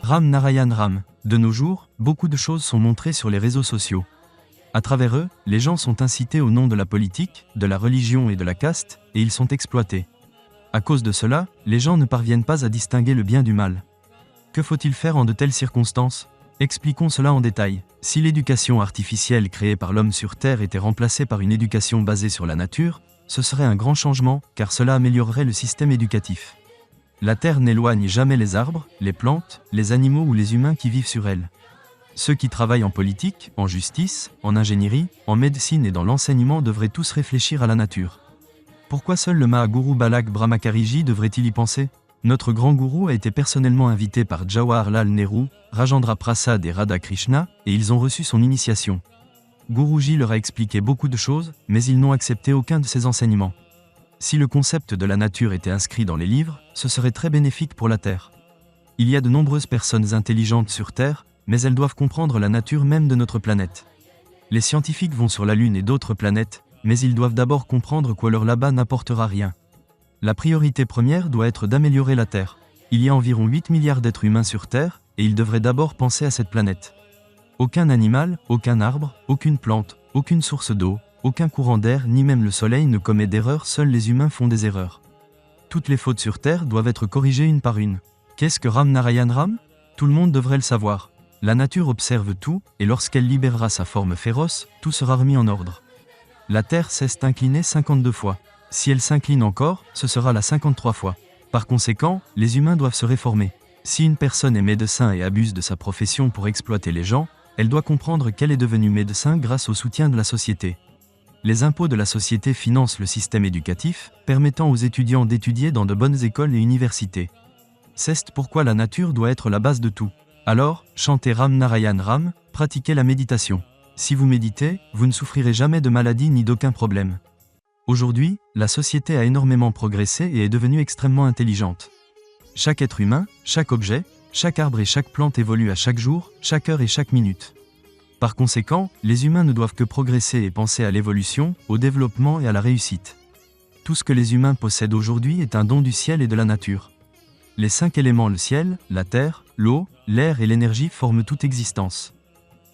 Ram Narayan Ram. De nos jours, beaucoup de choses sont montrées sur les réseaux sociaux. À travers eux, les gens sont incités au nom de la politique, de la religion et de la caste, et ils sont exploités. À cause de cela, les gens ne parviennent pas à distinguer le bien du mal. Que faut-il faire en de telles circonstances? Expliquons cela en détail. Si l'éducation artificielle créée par l'homme sur Terre était remplacée par une éducation basée sur la nature, ce serait un grand changement, car cela améliorerait le système éducatif. La Terre n'éloigne jamais les arbres, les plantes, les animaux ou les humains qui vivent sur elle. Ceux qui travaillent en politique, en justice, en ingénierie, en médecine et dans l'enseignement devraient tous réfléchir à la nature. Pourquoi seul le Mahaguru Balak Brahmakariji devrait-il y penser? Notre grand gourou a été personnellement invité par Jawaharlal Nehru, Rajendra Prasad et Radha Krishna, et ils ont reçu son initiation. Guruji leur a expliqué beaucoup de choses, mais ils n'ont accepté aucun de ses enseignements. Si le concept de la nature était inscrit dans les livres, ce serait très bénéfique pour la Terre. Il y a de nombreuses personnes intelligentes sur Terre, mais elles doivent comprendre la nature même de notre planète. Les scientifiques vont sur la Lune et d'autres planètes, mais ils doivent d'abord comprendre quoi leur là-bas n'apportera rien. La priorité première doit être d'améliorer la Terre. Il y a environ 8 milliards d'êtres humains sur Terre, et ils devraient d'abord penser à cette planète. Aucun animal, aucun arbre, aucune plante, aucune source d'eau, aucun courant d'air ni même le soleil ne commet d'erreurs, seuls les humains font des erreurs. Toutes les fautes sur Terre doivent être corrigées une par une. Qu'est-ce que Ram Narayan Ram? Tout le monde devrait le savoir. La nature observe tout, et lorsqu'elle libérera sa forme féroce, tout sera remis en ordre. La Terre cesse d'incliner 52 fois. Si elle s'incline encore, ce sera la 53 fois. Par conséquent, les humains doivent se réformer. Si une personne est médecin et abuse de sa profession pour exploiter les gens, elle doit comprendre qu'elle est devenue médecin grâce au soutien de la société. Les impôts de la société financent le système éducatif, permettant aux étudiants d'étudier dans de bonnes écoles et universités. C'est pourquoi la nature doit être la base de tout. Alors, chantez Ram Narayan Ram, pratiquez la méditation. Si vous méditez, vous ne souffrirez jamais de maladie ni d'aucun problème. Aujourd'hui, la société a énormément progressé et est devenue extrêmement intelligente. Chaque être humain, chaque objet, chaque arbre et chaque plante évolue à chaque jour, chaque heure et chaque minute. Par conséquent, les humains ne doivent que progresser et penser à l'évolution, au développement et à la réussite. Tout ce que les humains possèdent aujourd'hui est un don du ciel et de la nature. Les 5 éléments, le ciel, la terre, l'eau, l'air et l'énergie forment toute existence.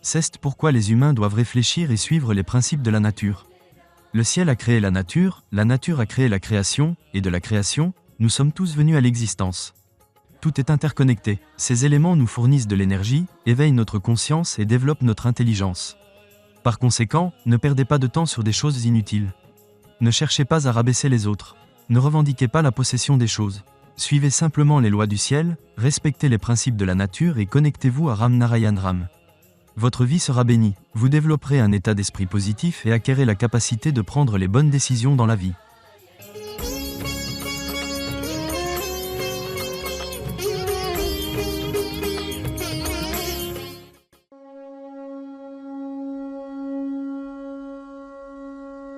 C'est pourquoi les humains doivent réfléchir et suivre les principes de la nature. Le ciel a créé la nature a créé la création, et de la création, nous sommes tous venus à l'existence. Tout est interconnecté. Ces éléments nous fournissent de l'énergie, éveillent notre conscience et développent notre intelligence. Par conséquent, ne perdez pas de temps sur des choses inutiles. Ne cherchez pas à rabaisser les autres. Ne revendiquez pas la possession des choses. Suivez simplement les lois du ciel, respectez les principes de la nature et connectez-vous à Ram Narayan Ram. Votre vie sera bénie, vous développerez un état d'esprit positif et acquérez la capacité de prendre les bonnes décisions dans la vie.